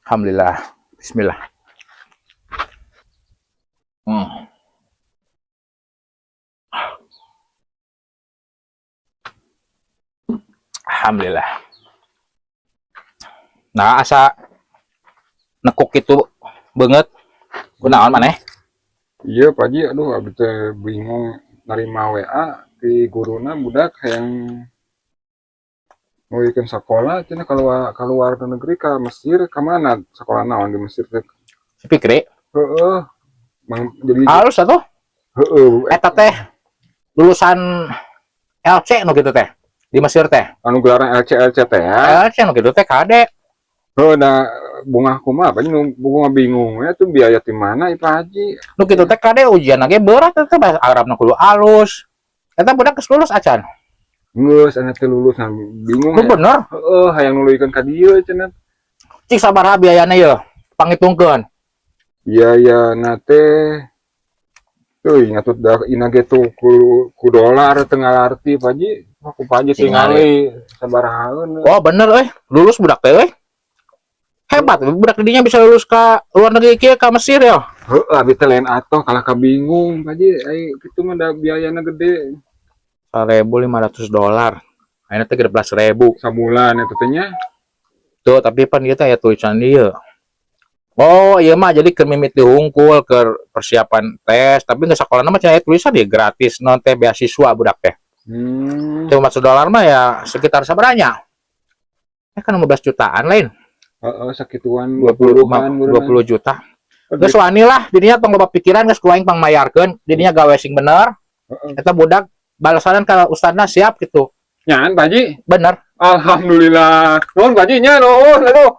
Alhamdulillah. Bismillah. Alhamdulillah. Nah, asa nekuk itu banget. Kunaon maneh? Iya Pak Haji, aduh abis teh bingung nerima WA di guruna budak yang mau ikan sekolah cina keluar ke negeri ke Mesir kemana sekolah naon di Mesir teh. Si Fikri. Heeh, jadi Halus atuh. heeh Eta teh lulusan LC nu gitu teh. Di Mesir teh. anu gelaran LC teh ya. LC nu gitu teh kade. Heuh da bunga kumaha apa bunga bingung ya tuh biaya di mana Pak Haji. Nu gitu teh kade ujian lagi berat teh bahasa Arabna kudu alus. Eta budak geus lulus acan. Geus anu teh lulus bingung. Nu bener. Heeh, hayang nuluykeun ka dieu cenah. Cik sabaraha biayana ye? Pangitungkeun. Biayana teh euy ngatut da ina ge tuh ku dolar teu ngalarti Pak Haji. Aku Pak Haji tingali sabarahaeun. Oh bener lulus budak teh hebat budak didinya bisa lulus ke luar negeri kieu ka Mesir ya. Heeh, abi teh lain atoh kalah kabingung Pak Haji, ai kitu mah da biayana gede. $1.500. Ayeuna teh 13.000. Sabulan eta teh nya. Tuh, tapi pan ieu teh aya tulisan dieu. Oh, iya mah jadi keur mimiti hungkul keur persiapan tes, tapi geus sakolana mah aya tulisan dia gratis non teh beasiswa budak teh. $15 mah ya sekitar sabaranya? Kan 15 jutaan lain. Heeh, sakituan 20 juta. Geus wani lah, didinya tong loba pikiran geus kuaing pangmayarkeun, didinya gawe sing bener. Eta budak balasanan ka ustadna siap gitu. Nyaan Pak Haji? Bener. Alhamdulillah. Nuhun Pak Haji nya nuhun aduh.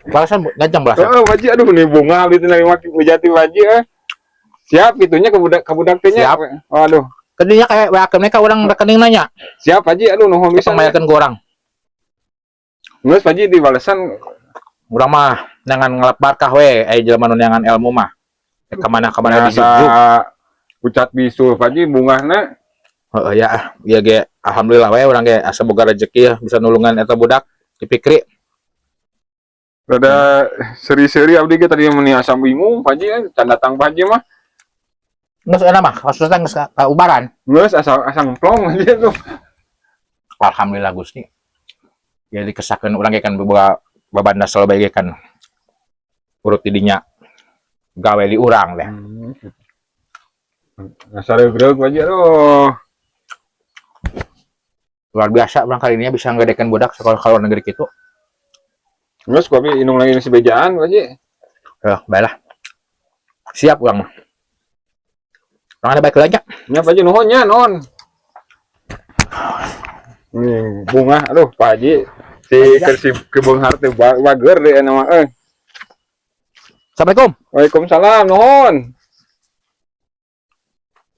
Balasan gancang balasan. Heeh, Pak Haji aduh nih bunga abdi teh nerima Jati Pak Haji Siap gitunya ke budak teh nya. Siap. Waduh. Kedinya kayak WA ke mereka urang rekening nanya. Siap Pak Haji aduh nuhun bisa. Pangmayarkeun ku urang. Geus Pak Haji di balasan Urang mah jangan ngelebar kah we, jelema nu neangan ilmu mah. Ka mana-mana dihijuk. Ucat bisul Pak Haji bungahna. Heeh ya, ieu ge alhamdulillah we urang ge asa boga rezeki ya bisa nulungan eta budak di Fikri. Rada seri-seri abdi ge tadi meni asa bingung Pak Haji can datang Pak Haji mah. Geus enak mah, kasusna geus kaubaran. Geus asa ngemplong aja tuh. Alhamdulillah Gusti. Ya dikesakeun urang ge kan boga babanda selalu bae kan urut didinya gawe di urang teh. Saregreg Pak Haji aduh. Luar biasa urang kali ini bisa ngadekeun budak sekolah ka luar negeri kitu. Geus ku abi indung lagi si bejaan Pak Haji. Baiklah. Siap urang mah. Urang ada baik lagi. Nya Pak Haji nuhun nya nuhun. Bunga aduh Pak Haji si kebeunghar teh bager deh nama Assalamualaikum. Waalaikumsalam nuhun.